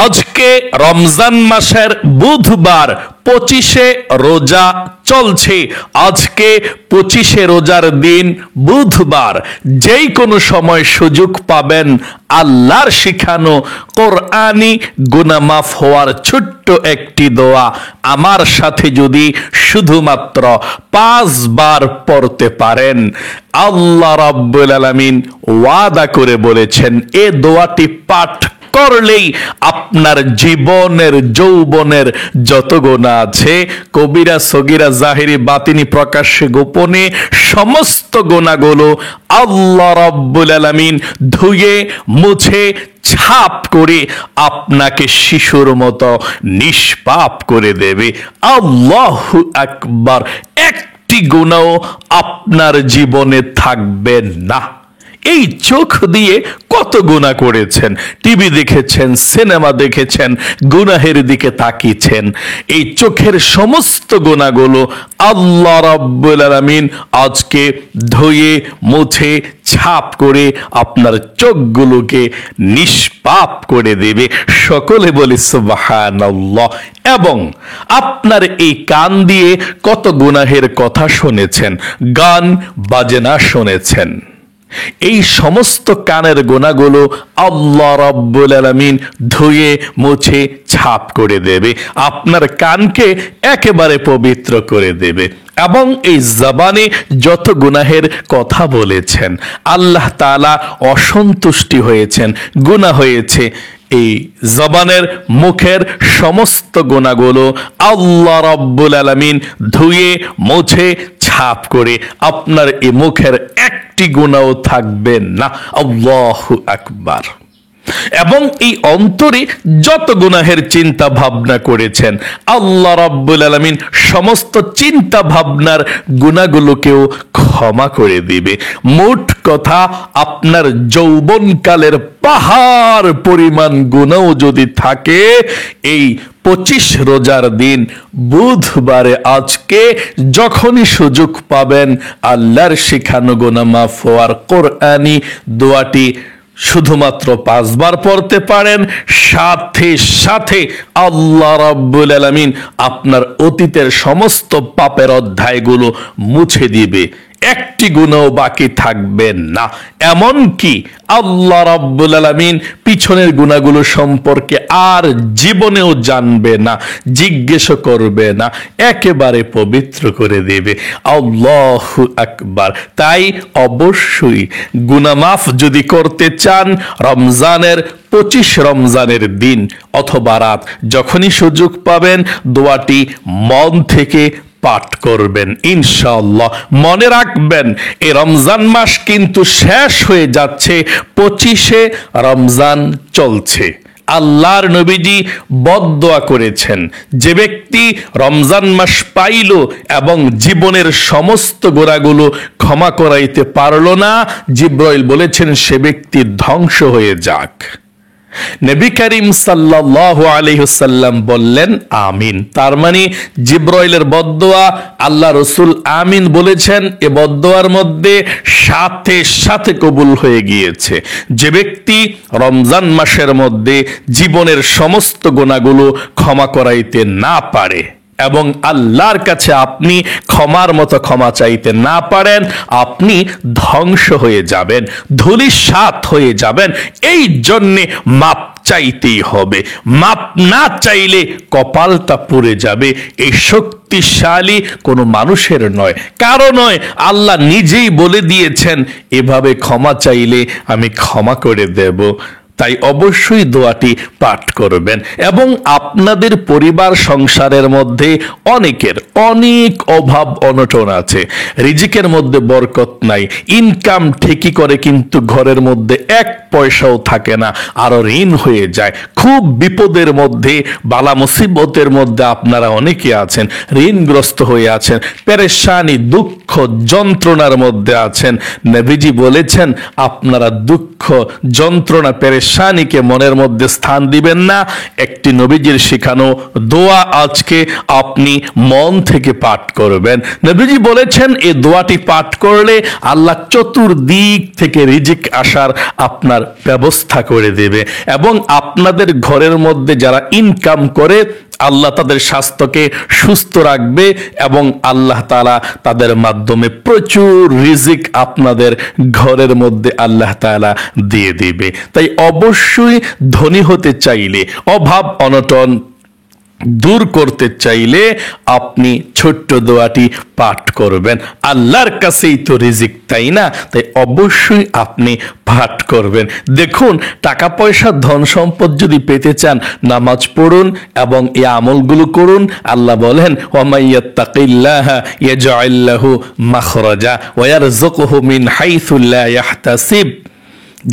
আজকে রমজান মাসের বুধবার 25শে রোজা চলছে। আজকে 25শে রোজার দিন বুধবার। যেই কোনো সময় সুযোগ পাবেন আল্লাহর শিখানো কোরআনি গুনাহ মাফ হওয়ার ছোট্ট একটি দোয়া আমার সাথে যদি শুধুমাত্র 5 বার পড়তে পারেন, আল্লাহ রাব্বুল আলামিন ওয়াদা করে বলেছেন এই দোয়াটি পাঠ করলেই আপনার জীবনের যৌবনের যত গুনাহ আছে, কবিরা সগীরা জাহিরি বাতিনি প্রকাশ্যে গোপনে, সমস্ত গুনাহগুলো আল্লাহ রাব্বুল আলামিন ধুয়ে মুছে ছাপ করে আপনাকে শিশুর মতো নিষ্পাপ করে দেবে। আল্লাহু আকবার। একটি গুনাহ আপনার জীবনে থাকবে না। এই চোখ দিয়ে কত গুনাহ করেছেন, টিভি দেখেছেন, সিনেমা দেখেছেন, গুনাহের দিকে তাকিয়েছেন। এই চোখের সমস্ত গুনাহগুলো আল্লাহ রাব্বুল আলামিন আজকে ধুয়ে মুছে ছাপ করে আপনার চোখগুলোকে নিষ্পাপ করে দেবে। সকলে বলি সুবহানাল্লাহ। এবং আপনার এই কান দিয়ে কত গুনাহের কথা শুনেছেন, গান বাজনা শুনেছেন। এই সমস্ত কানের গুনাহগুলো আল্লাহ রাব্বুল আলামিন ধুয়ে মুছে ছাপ করে দেবে, আপনার কানকে একেবারে পবিত্র করে দেবে। এবং এই জবানে যত গুনাহের কথা বলেছেন, আল্লাহ তাআলা অসন্তুষ্টি হয়েছেন, গুনাহ হয়েছে, এই জবানের মুখের সমস্ত গুনাহগুলো আল্লাহ রাব্বুল আলামিন ধুয়ে মুছে ছাপ করে আপনার এই মুখের একটি গুনাহ থাকবে না। আল্লাহু আকবার। এবং এই অন্তরে যত গুনাহের চিন্তা ভাবনা করেছেন, আল্লাহ রাব্বুল আলামিন সমস্ত চিন্তা ভাবনার গুনাহগুলোকেও ক্ষমা করে দিবে। মোট কথা, আপনার যৌবনকালের পাহাড় পরিমাণ গুনাহ যদি থাকে, এই 25 রোজার দিন বুধবারে আজকে যখনই সুযোগ পাবেন আল্লাহর শিখানো গুনাহ মাফ হওয়ার কোরআনি দোয়াটি শুধুমাত্র 5 বার পড়তে পারেন, সাথে সাথে আল্লাহ রাব্বুল আলামিন আপনার অতীতের সমস্ত পাপের অধ্যায়গুলো মুছে দিবে, একটি গুনাহ বাকি থাকবে না। এমন কি আল্লাহ রাব্বুল আলামিন পিছনের গুনাহগুলো সম্পর্কে আর জীবনেও জানবে না, জিজ্ঞেস করবে না, একেবারে পবিত্র করে দেবে। আল্লাহু আকবার। তাই অবশ্যই গুনাহ মাফ যদি করতে চান, রমজানের 25 রমজানের দিন অথবা রাত যখনই সুযোগ পাবেন দোয়াটি মন থেকে পাঠ করবেন ইনশাআল্লাহ। মনে রাখবেন, এই রমজান মাস কিন্তু শেষ হয়ে যাচ্ছে, 25শে রমজান চলছে। আল্লাহর নবীজি বদদোয়া করেছেন, যে ব্যক্তি রমজান মাস পাইল এবং জীবনের সমস্ত গোনাহগুলো ক্ষমা করাইতে পারল না, জিবরাইল বলেছেন সে ব্যক্তি ধ্বংস হয়ে যাক। নবী করিম সাল্লাল্লাহু আলাইহি ওয়াসাল্লাম বললেন আমিন। তার মানে জিবরাইলের বদদোয়া আল্লাহ রাসূল আমিন বলেছেন, এ বদদোয়ার মধ্যে সাথে সাথে কবুল হয়ে গিয়েছে। যে ব্যক্তি রমজান মাসের মধ্যে জীবনের সমস্ত গুনাহগুলো ক্ষমা করাইতে না পারে এবং আল্লাহর কাছে আপনি ক্ষমার মতো ক্ষমা চাইতে না পারেন, আপনি ধ্বংস হয়ে যাবেন, ধূলিসাৎ হয়ে যাবেন। এই জন্যে মাপ চাইতেই হবে। মাপ না চাইলে কপালটা পুড়ে যাবে। এই শক্তিশালী কোনো মানুষের নয়, কারো নয়, আল্লাহ নিজেই বলে দিয়েছেন এভাবে ক্ষমা চাইলে আমি ক্ষমা করে দেব। তাই অবশ্যই দোয়াটি পাঠ করবেন। এবং আপনাদের পরিবার সংসারের মধ্যে অনেকের অনেক অভাব অনটন আছে, রিজিকের মধ্যে বরকত নাই, ইনকাম ঠিকই করে কিন্তু ঘরের মধ্যে 1 পয়সাও থাকে না, আরো ঋণ হয়ে যায়, খুব বিপদের মধ্যে, বালা মুসিবতের মধ্যে আপনারা অনেকে আছেন, ঋণগ্রস্ত হয়ে আছেন, পেরেশানি, দুঃখ, যন্ত্রণার মধ্যে আছেন। নবীজি বলেছেন আপনারা দুঃখ, যন্ত্রণা, পেরেশানিকে মনের মধ্যে স্থান দিবেন না। একটি নবীজির শেখানো দোয়া আজকে আপনি মন থেকে পাঠ করবেন। নবীজি বলেছেন এই দোয়াটি পাঠ করলে আল্লাহ চতুর্দিক থেকে রিজিক আসার আপনার ব্যবস্থা করে দেবে এবং আপনাদের ঘরের মধ্যে যারা ইনকাম করে আল্লাহ তাদের স্বাস্থ্যকে সুস্থ রাখবে এবং আল্লাহ তাআলা তাদের মাধ্যমে প্রচুর রিজিক আপনাদের ঘরের মধ্যে আল্লাহ তাআলা দিয়ে দিবে। তাই অবশ্যই ধনী হতে চাইলে, অভাব অনটন দূর করতে চাইলে আপনি ছোট্ট দোয়াটি পাঠ করবেন। আল্লাহর কাছেই তো রিজিক, তাই না? তাই অবশ্যই আপনি পাঠ করবেন। দেখুন, টাকা পয়সা ধন সম্পদ যদি পেতে চান, নামাজ পড়ুন এবং এই আমলগুলো করুন। আল্লাহ বলেন, ওয়ামাইয়াত্তাকিল্লাহা ইয়াজআল লাহু মাখরাজা ওয়া ইয়ারযুকহু মিন হাইসু লা ইয়াহতাসিব।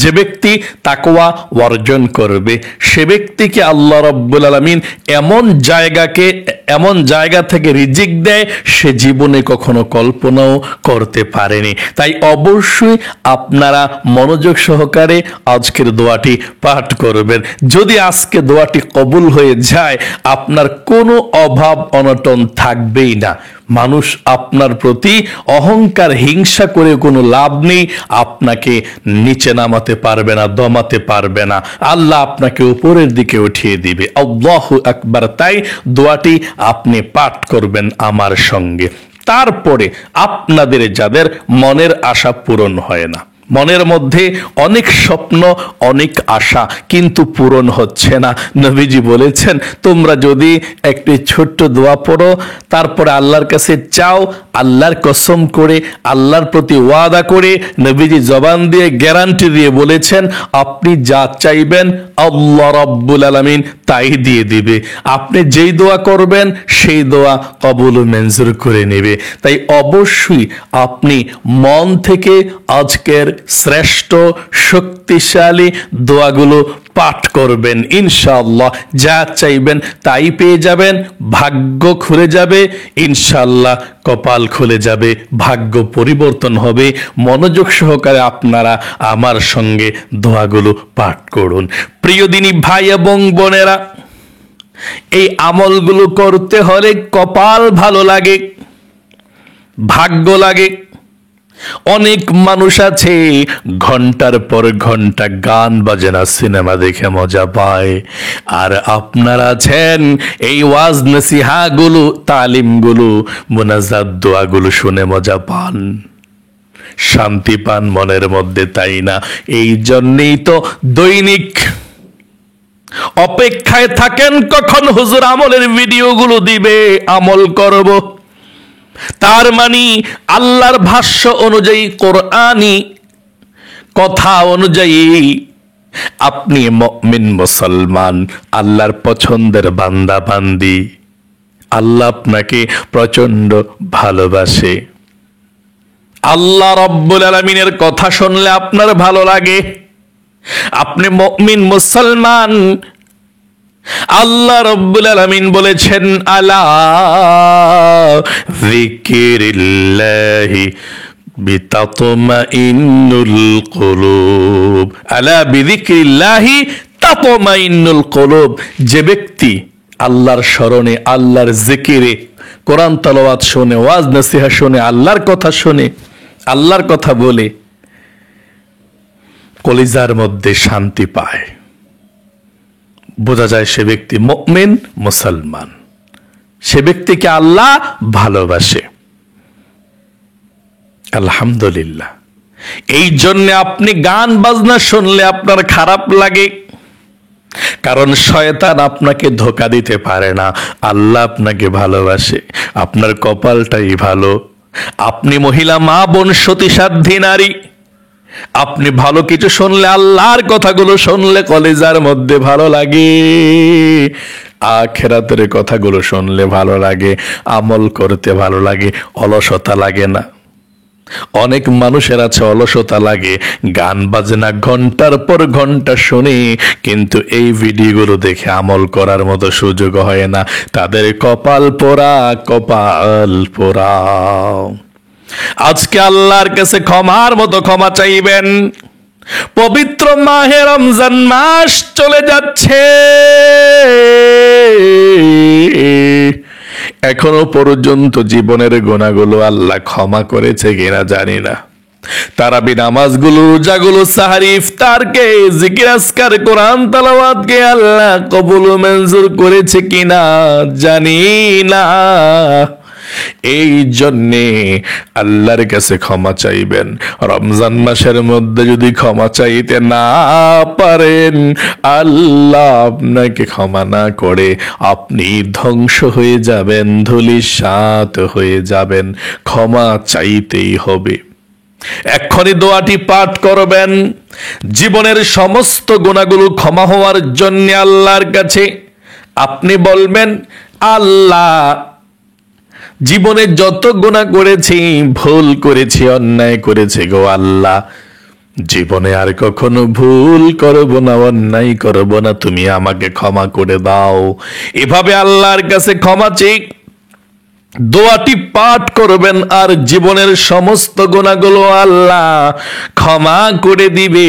যে ব্যক্তি তাকওয়া অর্জন করবে সে ব্যক্তিকে আল্লাহ রাব্বুল আলামিন এমন জায়গা থেকে রিজিক দেয় সে জীবনে কখনো কল্পনাও করতে পারেনি। তাই অবশ্যই আপনারা মনোযোগ সহকারে আজকের দোয়াটি পাঠ করবেন। যদি আজকে দোয়াটি কবুল হয়ে যায়, আপনার কোনো অভাব অনটন থাকবেই না। মানুষ আপনার প্রতি অহংকার হিংসা করে কোনো লাভ নেই, আপনাকে নিচে নামাতে পারবে না, দমাতে পারবে না। আল্লাহ আপনাকে উপরের দিকে উঠিয়ে দিবে। আল্লাহু আকবার। তাই দোয়াটি আপনি পাঠ করবেন আমার সঙ্গে। তারপরে আপনাদের যাদের মনের আশা পূরণ হয় না, মনের মধ্যে অনেক স্বপ্ন অনেক আশা কিন্তু পূরণ হচ্ছে না, নবীজি বলেছেন তোমরা যদি একটি ছোট্ট দোয়া পড়ো, তারপরে আল্লাহর কাছে চাও, আল্লাহর কসম করে আল্লাহর প্রতি ওয়াদা করে নবীজি জবান দিয়ে গ্যারান্টি দিয়ে বলেছেন আপনি যা চাইবেন আল্লাহ রাব্বুল আলামিন তাই দিয়ে দিবে। আপনি যেই দোয়া করবেন সেই দোয়া কবুল ও মঞ্জুর করে নেবে। তাই অবশ্যই আপনি মন থেকে আজকের শ্রেষ্ঠ শক্তিশালী দোয়াগুলো পাঠ করবেন। ইনশাআল্লাহ যা চাইবেন তাই পেয়ে যাবেন, ভাগ্য খুলে যাবে, ইনশাআল্লাহ কপাল খুলে যাবে, ভাগ্য পরিবর্তন হবে। মনোযোগ সহকারে আপনারা আমার সঙ্গে দোয়াগুলো পাঠ করুন। প্রিয় দিনী ভাই এবং বোনেরা, এই আমলগুলো করতে হলে কপাল ভালো লাগে, ভাগ্য লাগে। অনেক মানুষ আছে ঘন্টার পর ঘন্টা গান বাজনা সিনেমা দেখে মজা পায়, আর আপনারা আছেন এই ওয়াজ নসিহাগুলো, তালিমগুলো, মুনাজাত দোয়াগুলো শুনে মজা পান, শান্তি পান মনের মধ্যে, তাই না? এই জন্যই তো দৈনিক অপেক্ষায় থাকেন কখন হুজুর আমলের ভিডিওগুলো দিবে, আমল করব। তার মানে আল্লাহর ভাষ্য অনুযায়ী, কোরআনী কথা অনুযায়ী আপনি মুমিন মুসলমান, আল্লাহর পছন্দের বান্দা বান্দি, আল্লাহ আপনাকে প্রচন্ড ভালোবাসে। আল্লাহ রাব্বুল আলামিনের কথা শুনলে আপনার ভালো লাগে, আপনি মুমিন মুসলমান। আল্লাহ রাব্বুল আলামিন বলেছেন আলা যিকিরিল্লাহি বিতাতমাইন্নুল কুলুব, আলা বিযিকরিল্লাহি তাতমাইন্নুল কুলুব। যে ব্যক্তি আল্লাহর স্মরণে, আল্লাহর জিকিরে, কোরআন তেলাওয়াত শুনে, ওয়াজ নসিহত শুনে, আল্লাহর কথা শুনে, আল্লাহর কথা বলে কলিজার মধ্যে শান্তি পায়, বোঝা যায় সে ব্যক্তি মুমিন মুসলমান, সে ব্যক্তিকে আল্লাহ ভালোবাসে। আলহামদুলিল্লাহ। এই জন্য আপনি গান বাজনা শুনলে আপনার খারাপ লাগে, কারণ শয়তান আপনাকে ধোঁকা দিতে পারে না, আল্লাহ আপনাকে ভালোবাসে, আপনার কপালটাই ভালো। আপনি মহিলা, মা, বোন, সতী সাধ্বী নারী, আপনি ভালো কিছু শুনলে, আল্লাহর কথাগুলো শুনলে কলিজার মধ্যে ভালো লাগে, আখিরাতের কথাগুলো শুনলে ভালো লাগে, আমল করতে ভালো লাগে, অলসতা লাগে না। অনেক মানুষের আছে অলসতা লাগে, গান বাজনা ঘন্টার পর ঘন্টা শুনে কিন্তু এই ভিডিওগুলো দেখে আমল করার মতো সুযোগ হয় না। তাদের কপাল পোড়া, কপাল পোড়া। আজকে আল্লাহর কাছে ক্ষমার মতো ক্ষমা চাইবেন। পবিত্র মাহে রমজান মাস চলে যাচ্ছে, এখনো পর্যন্ত জীবনের গুনাহগুলো আল্লাহ ক্ষমা করেছে কিনা জানি না। তারাবি নামাজগুলো, রোজাগুলো, সাহারি, ইফতারকে, জিকির আজকার, কোরআন তেলাওয়াতকে আল্লাহ কবুল ও মঞ্জুর করেছে কিনা জানি না। এই জন্যে আল্লাহর কাছে ক্ষমা চাইবেন। রমজান মাসের মধ্যে যদি ক্ষমা চাইতে না পারেন, আল্লাহ আপনাকে ক্ষমা না করে আপনি ধ্বংস হয়ে যাবেন, ধূলিসাৎ হয়ে যাবেন। ক্ষমা চাইতেই হবে। এক্ষুনি দোয়াটি পাঠ করবেন। জীবনের সমস্ত গুনাহগুলো ক্ষমা হওয়ার জন্য আল্লাহর কাছে আপনি বলবেন, আল্লাহ, জীবনে যত গুনাহ করেছি, ভুল করেছি, অন্যায় করেছি গো আল্লাহ, জীবনে আর কখনো ভুল করব না, অন্যায় করব না, তুমি আমাকে ক্ষমা করে দাও। এভাবে আল্লাহর কাছে ক্ষমা চেয়ে দোয়াটি পাঠ করবেন, আর জীবনের সমস্ত গুনাহগুলো আল্লাহ ক্ষমা করে দিবে।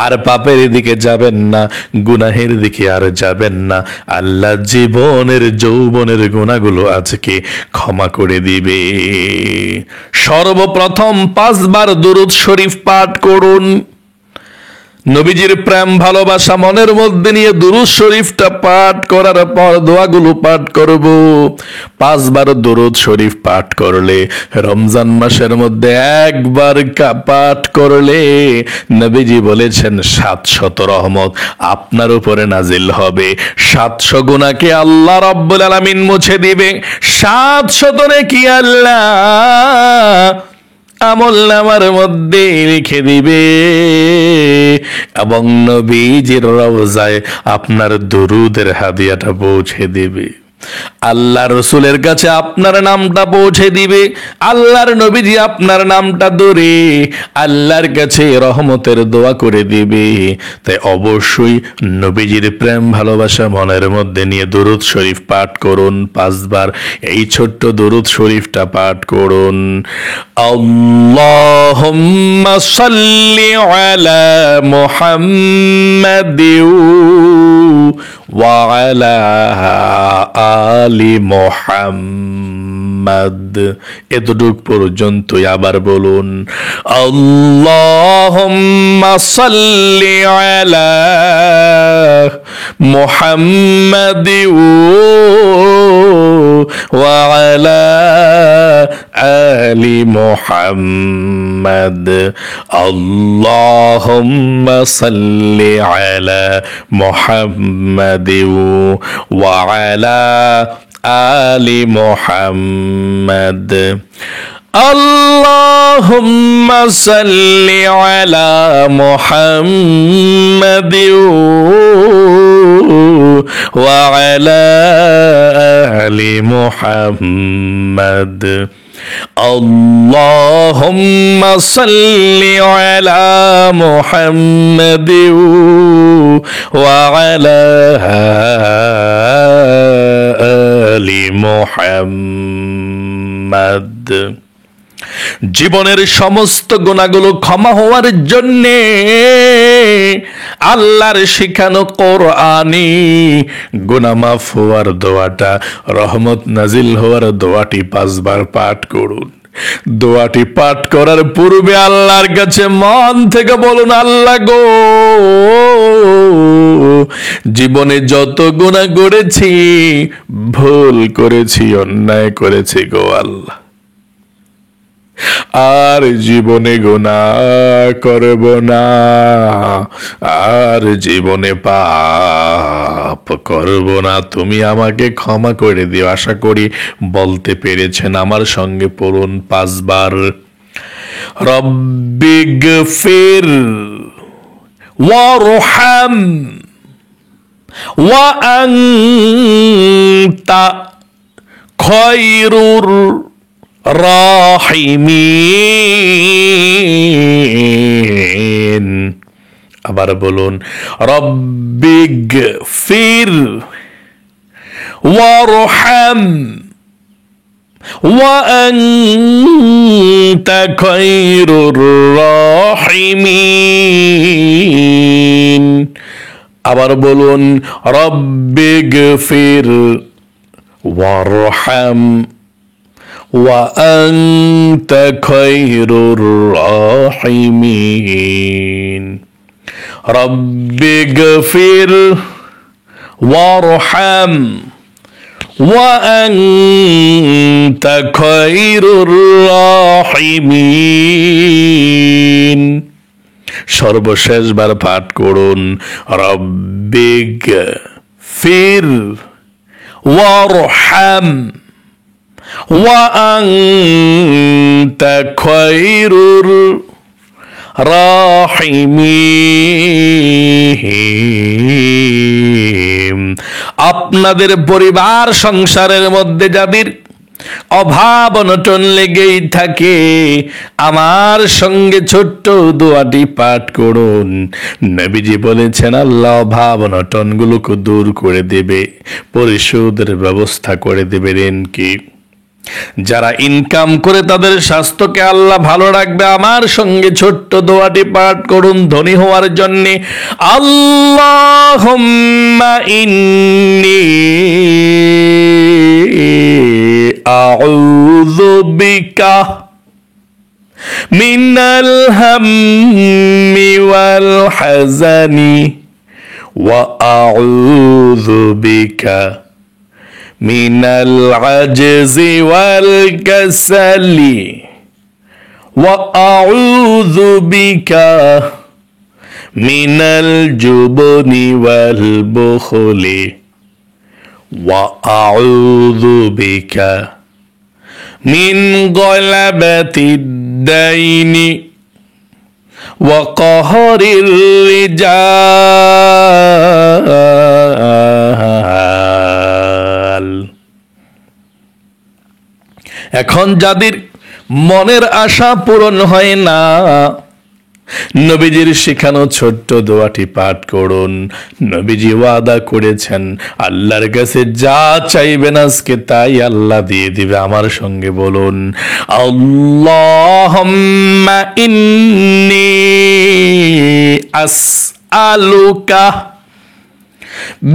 আর পাপের দিকে যাবেন না, গুনাহের দিকে আর যাবেন না। আল্লাহ জীবনের যৌবনের গুনাহগুলো আজকে ক্ষমা করে দিবে। সর্বপ্রথম 5 বার দুরূদ শরীফ পাঠ করুন। নবীজির প্রেম ভালোবাসা মনের মধ্যে নিয়ে দুরূদ শরীফটা পাঠ করার পর দোয়াগুলো পাঠ করব। 5 বার দুরূদ শরীফ পাঠ করলে, রমজান মাসের মধ্যে একবার পাঠ করলে, নবীজি বলেছেন 700 রহমত আপনার উপরে নাজিল হবে। 700 গুনাহকে আল্লাহ রাব্বুল আলামিন মুছে দিবে। 700 নেকি আল্লাহ আমলনামার মধ্যে লিখে দিবে এবং নবীজির রওজায় আপনার দুরূদের হাদিয়াটা পৌঁছে দিবে। আল্লাহ রসুলের কাছে আপনার নামটা পৌঁছে দিবে। আল্লাহর নবীজি আপনার নামটা ধরে আল্লাহর কাছে রহমতের দোয়া করে দিবে। তাই অবশ্যই নবীজির প্রেম ভালোবাসা মনের মধ্যে নিয়ে দুরূদ শরীফ পাঠ করুন 5 বার। এই ছোট্ট দুরূদ শরীফটা পাঠ করুন। আল্লাহুম্মা সাল্লি আলা মুহাম্মাদিউ ওয়া আলা আলি মুহাম্মাদ। এতটুক পর্যন্তই আবার বলুন, আল্লাহুম্মা সাল্লি আলা মুহাম্মাদিউ ওয়া আলা আলি মুহাম্মাদ। আল্লাহুম্মা সাল্লি আলা মুহাম্মাদিউ ওয়া আলা আলি মুহাম্মাদ। আল্লাহুম্মা সাল্লি আলা মুহাম্মাদিউ ওয়া আলা আলি মুহাম্মাদ। আল্লাহুম্মা সাল্লি আলা মুহাম্মাদিউ ওয়া আলা আলি মুহাম্মাদ। জীবনের সমস্ত গুনাহগুলো ক্ষমা হওয়ার জন্যে আল্লাহর শিখানো কোরআনি গুনাহ মাফ হওয়ার দোয়াটা, রহমত নাজিল হওয়ার দোয়াটি 5 বার পাঠ করুন। দোয়াটি পাঠ করার পূর্বে আল্লাহর কাছে মন থেকে বলুন, আল্লাহ গো, জীবনে যত গুনাহ করেছি, ভুল করেছি, অন্যায় করেছি গো আল্লাহ, আর জীবনে গুনাহ করব না, আর জীবনে পাপ করব না, তুমি আমাকে ক্ষমা করে দিও। আশা করি বলতে পেরেছেন। আমার সঙ্গে পড়ুন 5 বার, রব্বিগফির ওয়ারহাম ওয়া আনতা খায়রুর রাহিমিন। আবার বলুন, রব্বিগফির ওয়ারহাম ওয়া আনতা খায়রুর রাহিমিন। আবার বলুন, রব্বিগফির ওয়ারহাম وأنت خير الراحمين رب اغفر وارحم وأنت خير الراحمين সর্বশেষবার পাঠ করুন রব্বিগ ফির ওয়ারহাম ওয়াআনতা খায়রুর রাহিমিন। আপনাদের পরিবার সংসারের মধ্যে যাদের অভাব অনটন লেগেই থাকে, আমার সঙ্গে ছোট্ট দোয়াটি পাঠ করুন। নবীজি বলেছেন আল্লাহ অভাব অনটন গুলোকে দূর করে দেবে, পরিশোধের ব্যবস্থা করে দেবে। ঋণ কি যারা ইনকাম করে তাদের স্বাস্থ্যকে আল্লাহ ভালো রাখবে। আমার সঙ্গে ছোট্ট দোয়াটি পাঠ করুন ধনী হওয়ার জন্য। আল্লাহুম্মা ইন্নী আউযু বিকা মিনাল হাম্মি ওয়াল হাযানি ওয়া আউযু বিকা মিনাল আজজি ওয়াল কাসালি ওয়া আউযু বিকা মিনাল জুবনি ওয়াল বুখলি ওয়া আউযু বিকা মিন গলাবাতিদ দাইনি ওয়া কাহরির রিজাল। এখন যাদের মনের আশা পূরণ হয় না, নবীজির শেখানো ছোট্ট দোয়াটি পাঠ করুন। নবীজি ওয়াদা করেছেন আল্লাহর কাছে যা চাইবেন আজকে তাই আল্লাহ দিয়ে দিবে। আমার সঙ্গে বলুন আল্লাহুম্মা ইন্নী আসআলুকা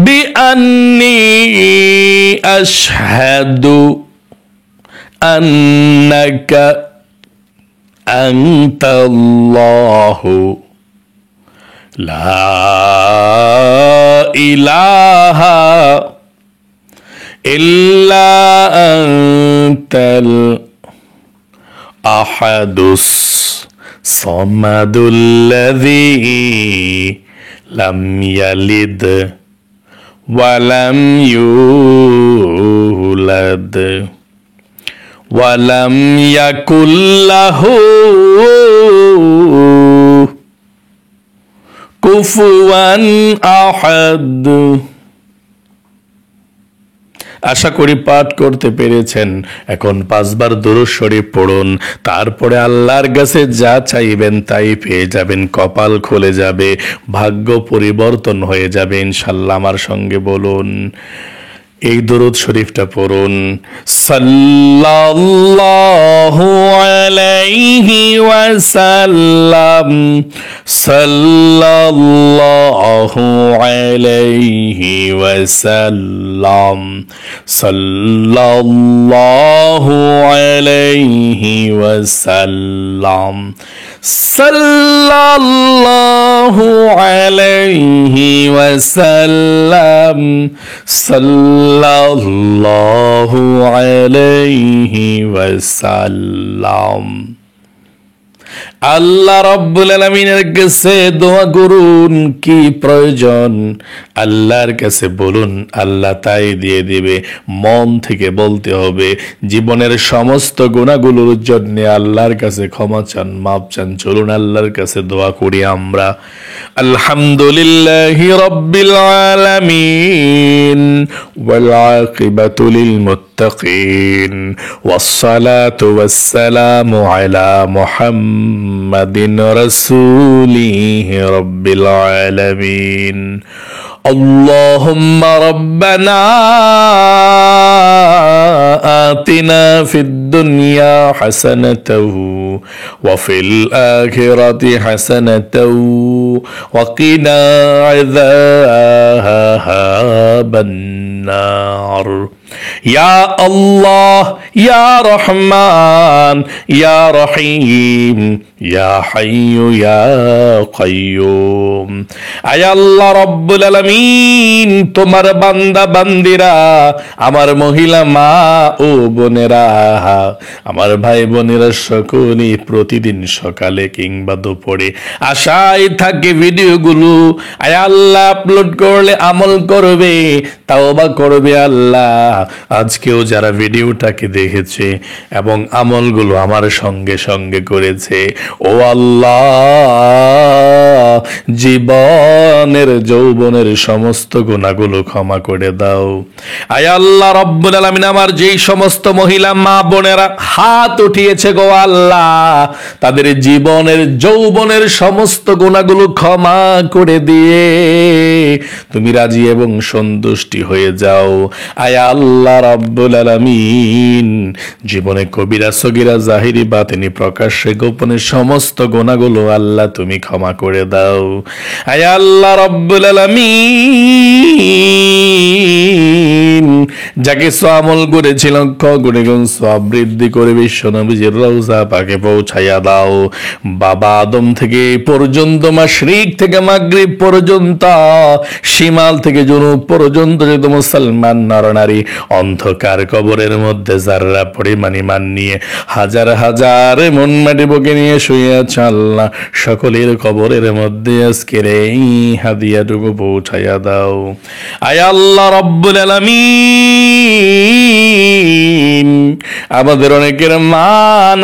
বিআন্নী আশহাদু আন্নাকা আনতাল্লাহু লা ইলাহা ইল্লা আনতাল আহাদুস সামাদুল্লাযী লাম ইয়ালিদ ওয়া লাম ইউলাদ ওয়ালাম ইয়াকুল্লাহু কুফুয়ান আহাদ। আশা করি পাঠ করতে পেরেছেন। এখন 5 বার দুরূদ শরীফ পড়ুন, তারপরে আল্লাহর কাছে যা চাইবেন তাই পেয়ে যাবেন। কপাল খুলে যাবে, ভাগ্য পরিবর্তন হয়ে যাবে ইনশাআল্লাহ। আমার সঙ্গে বলুন এই দুরূদ শরীফটা পড়ুন। সাল্লাল্লাহু আলাইহি ওয়াসাল্লাম সাল্লাল্লাহু আলাইহি ওয়াসাল্লাম সাল্লাল্লাহু আলাইহি ওয়াসাল্লাম সাল্লাল্লাহু আলাইহি ওয়াসাল্লাম সাল্লাল্লাহু আলাইহি ওয়াসাল্লাম। আল্লাহ রাব্বুল আলামিনের কাছে দোয়া করুন, কি প্রয়োজন আল্লাহর কাছে বলুন, আল্লাহ তাই দিয়ে দিবে। মন থেকে বলতে হবে, জীবনের সমস্ত গুনাহগুলোর জন্য আল্লাহর কাছে ক্ষমা চান, মাপ চান। চলুন আল্লাহর কাছে দোয়া করি আমরা। আলহামদুলিল্লাহি রাব্বিল আলামিন ওয়াল আকিবাতু লিল মুত্তাকিন ওয়াসসালাতু ওয়াসসালামু আলা মুহাম্মাদিন রাসূলিহি রাব্বিল আলামিন। اللهم ربنا آتنا في الدنيا الدنيا حسنة وفي الآخرة حسنة وقنا عذاب النار يا الله يا رحمن يا رحيم يا حي يا قيوم আয় আল্লাহ রব্বুল আলামিন, তোমার বান্দা বান্দিরা, আমার মহিলা মা ও বোনেরা, আমার ভাই বোনেরা সকলেই প্রতিদিন সকালে কিংবা দুপুরে আশায় থাকে ভিডিওগুলো আয় আল্লাহ আপলোড করলে আমল করবে, তাওবা করবে আল্লাহ। আজকেও যারা ভিডিওটাকে দেখেছে এবং আমলগুলো আমার সঙ্গে সঙ্গে করেছে, ও আল্লাহ জীবনের যৌবনের সমস্ত গুনাহগুলো ক্ষমা করে দাও। আয় আল্লাহ রব্বুল আলামিন, আমার যেই সমস্ত মহিলা মা বোনেরা হাত উঠিয়েছে গো আল্লাহ, তাদের জীবনের যৌবনের সমস্ত গুনাহগুলো ক্ষমা করে দিয়ে তুমি রাজি এবং সন্তুষ্টি হয়ে যাও। আয় আল্লাহ রব্বুল আলামিন, জীবনে কবিরা সগীরা জাহিরি বাতিনি প্রকাশ্যে গোপনে সমস্ত গুনাহগুলো আল্লাহ তুমি ক্ষমা করে দাও। আয় আল্লাহ রব্বুল আলামিন, যাকে আমল করেছিল গুণগুণ সব বৃদ্ধি করে বিশ্বনবীজির রওজা পাকে পৌঁছাইয়া দাও। বাবা আদম থেকে পর্যন্ত, মাশরিক থেকে মাগরিব পর্যন্ত, শিমাল থেকে জুনুব পর্যন্ত যত মুসলমান নরনারী অন্ধকার কবরের মধ্যে যারা পরিমাণ ঈমান নিয়ে হাজার হাজার মন মাটি বুকে নিয়ে শুয়ে আছে আল্লাহ, সকলের কবরের মধ্যে আজকের এই হাদিয়াটুকু পৌঁছাইয়া দাও। আয় আল্লাহ রব্বুল আলামিন, আমাদের অনেকের মা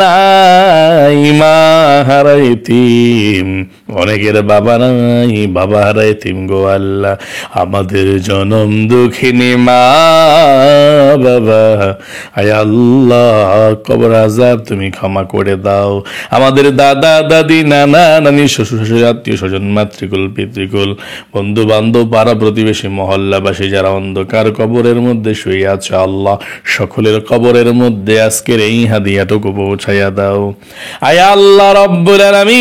নাই, মা হারাই এতিম, অনেকের বাবা নাই, বাবা হারাই এতিম গো আল্লাহ। আমাদের জনম দুঃখিনী মা বাবা, আয় আল্লাহ কবর আযাব তুমি ক্ষমা করে দাও। আমাদের দাদা দাদি নানা নানি শ্বশুর শাশুড়ি আত্মীয় স্বজন মাতৃকুল পিতৃকুল বন্ধু বান্ধব পাড়া প্রতিবেশী মহল্লাবাসী যারা অন্ধকার কবরের মধ্যে শুয়ে আছে আল্লাহ, সকলের কবরের মধ্যে আজকের এই হাদিয়াটুকু পৌঁছাইয়া দাও। আয় আল্লাহ রব্বুল আলামিন,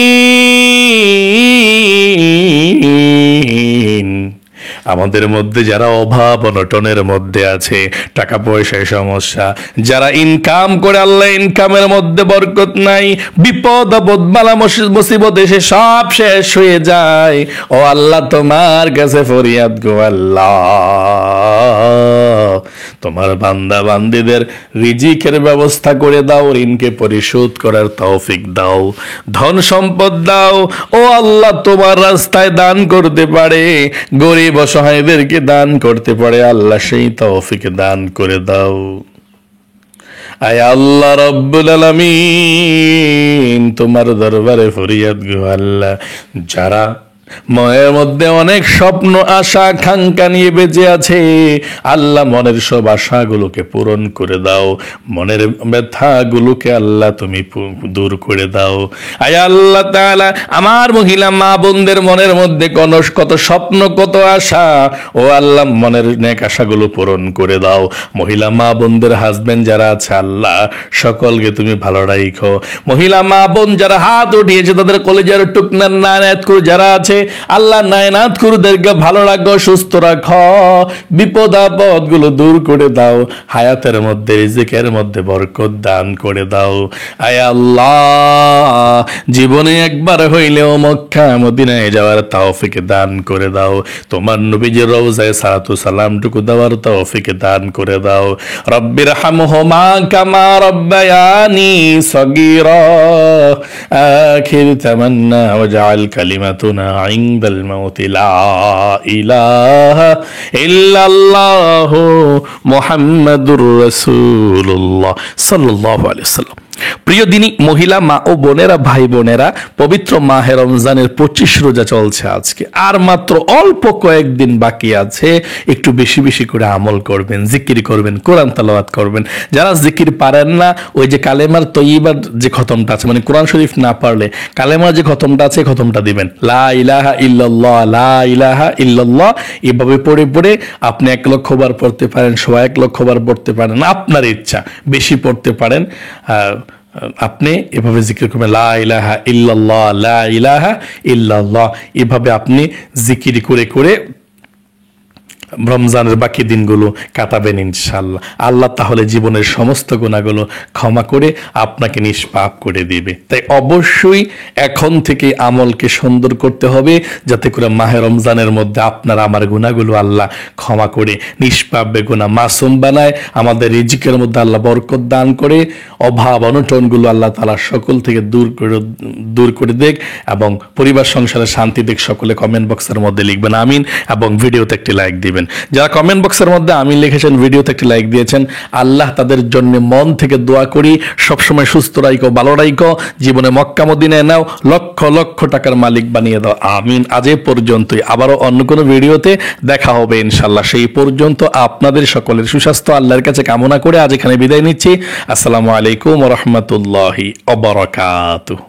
আমাদের মধ্যে যারা অভাব অনটনের মধ্যে আছে, টাকা পয়সায় সমস্যা, যারা ইনকাম করে আল্লাহ ইনকামের মধ্যে বরকত নাই, বিপদ আপদ বালা মুসিবত এসে সব শেষ হয়ে যায়, ও আল্লাহ তোমার কাছে ফরিয়াদ গো আল্লাহ, তোমার বান্দা বান্দীদের রিজিকের ব্যবস্থা করে দাও, ঋণকে পরিশোধ করার তৌফিক দাও, ধন সম্পদ দাও, ও আল্লাহ তোমার রাস্তায় দান করতে পারে, গরিব অসহায়দেরকে দান করতে পারে আল্লাহ, সেই তৌফিক দান করে দাও। আয় আল্লাহ রব্বুল আলামিন, তোমার দরবারে ফরিয়াদ গো আল্লাহ, যারা মনের মধ্যে অনেক স্বপ্ন আশা আকাঙ্ক্ষা নিয়ে বেঁচে আছে আল্লাহ, মনের সব আশাগুলোকে পূরণ করে দাও, মনের ব্যথাগুলোকে আল্লাহ তুমি দূর করে দাও। আয় আল্লাহ তাআলা, আমার মহিলা মা বোনদের মনের মধ্যে কত স্বপ্ন কত আশা, ও আল্লাহ মনের নেক আশাগুলো পূরণ করে দাও। মহিলা মা বোনদের হাজবেন্ড যারা আছে আল্লাহ, সকলকে তুমি ভালো রাখো। মহিলা মা বোন যারা হাত উঠিয়েছে তাদের কলেজের টুকনার নায়াত করে যারা আছে আল্লাহ, নায়নাত কুরদেরকে ভালো রাখো, সুস্থ রাখো, বিপদ আপদ গুলো দূর করে দাও, হায়াতের মধ্যে রিজিকের মধ্যে বরকত দান করে দাও। আয় আল্লাহ, জীবনে একবার হইলেও মক্কা মদিনায় যাওয়ার তৌফিক দান করে দাও, তোমার নবীজির রওজায় সালাতু সালামটুকু দেওয়ার তৌফিক দান করে দাও। রব্বির হামহুমা কামা রব্বায়ানি সগীরা, আখির তামান্না ওয়াজআল কালিমাতুনা ইনদাল মাউতি লা ইলাহা ইল্লাল্লাহু মুহাম্মাদুর রাসূলুল্লাহ সাল্লাল্লাহু আলাইহি ওয়াসাল্লাম। প্রিয় দিনী মহিলা মা ও বোনেরা, ভাই বোনেরা, পবিত্র মাহে রমজানের 25 রোজা চলছে আজকে, আর মাত্র অল্প কয়েকদিন বাকি আছে। একটু বেশি বেশি করে আমল করবেন, জিকির করবেন, কোরআন তেলাওয়াত করবেন। যারা জিকির পারেন না, ওই যে কালেমার তৈয়বার যে খতমটা আছে, মানে কোরআন শরীফ না পারলে কালেমার যে খতমটা আছে, খতমটা দিবেন, লা ইলাহা ইল্লাল্লাহ, লা ইলাহা ইল্লাল্লাহ। এভাবে পড়ে পড়ে আপনি 1 লক্ষ বার পড়তে পারেন, 1 লক্ষ বার পড়তে পারেন, আপনার ইচ্ছা, বেশি পড়তে পারেন। আপনি এভাবে জিকির করবেন, লা ইলাহা ইল্লাল্লাহ, লা ইলাহা ইল্লাল্লাহ। এভাবে আপনি জিকির করে করে রমজানের বাকি দিনগুলো কাটাবেন ইনশাআল্লাহ। আল্লাহ তাহলে জীবনের সমস্ত গুনাহগুলো ক্ষমা করে আপনাকে নিষ্পাপ করে দিবে। তাই অবশ্যই এখন থেকে আমলকে সুন্দর করতে হবে, যাতে করে মাহে রমজানের মধ্যে আপনার আমার গুনাহগুলো আল্লাহ ক্ষমা করে নিষ্পাপ বেগুনাহ মাসুম বানায়, আমাদের রিজিকের মধ্যে আল্লাহ বরকত দান করে, অভাব অনটনগুলো আল্লাহ তাআলা সকল থেকে দূর করে দেখ, এবং পরিবার সংসারে শান্তি দেখ। সকলে কমেন্ট বক্সের মধ্যে লিখবেন আমিন, এবং ভিডিওতে একটি লাইক দিবেন। যারা কমেন্ট বক্সের মধ্যে আমিন লিখেছেন, ভিডিওতে একটি লাইক দিয়েছেন, আল্লাহ তাদের জন্য মন থেকে দোয়া করি, সবসময় সুস্থ রাইকো, ভালো রাইকো, জীবনে মক্কা মদিনায় নাও, লক্ষ লক্ষ টাকার মালিক বানিয়ে দাও, আমিন। আজ এ পর্যন্তই, আবারও অন্য কোনো ভিডিওতে দেখা হবে ইনশাআল্লাহ। সেই পর্যন্ত আপনাদের সকলের সুস্বাস্থ্য আল্লাহর কাছে কামনা করে আজ এখানে বিদায় নিচ্ছি। আসসালামু আলাইকুম ওয়া রাহমাতুল্লাহি ওয়া বারাকাতুহু।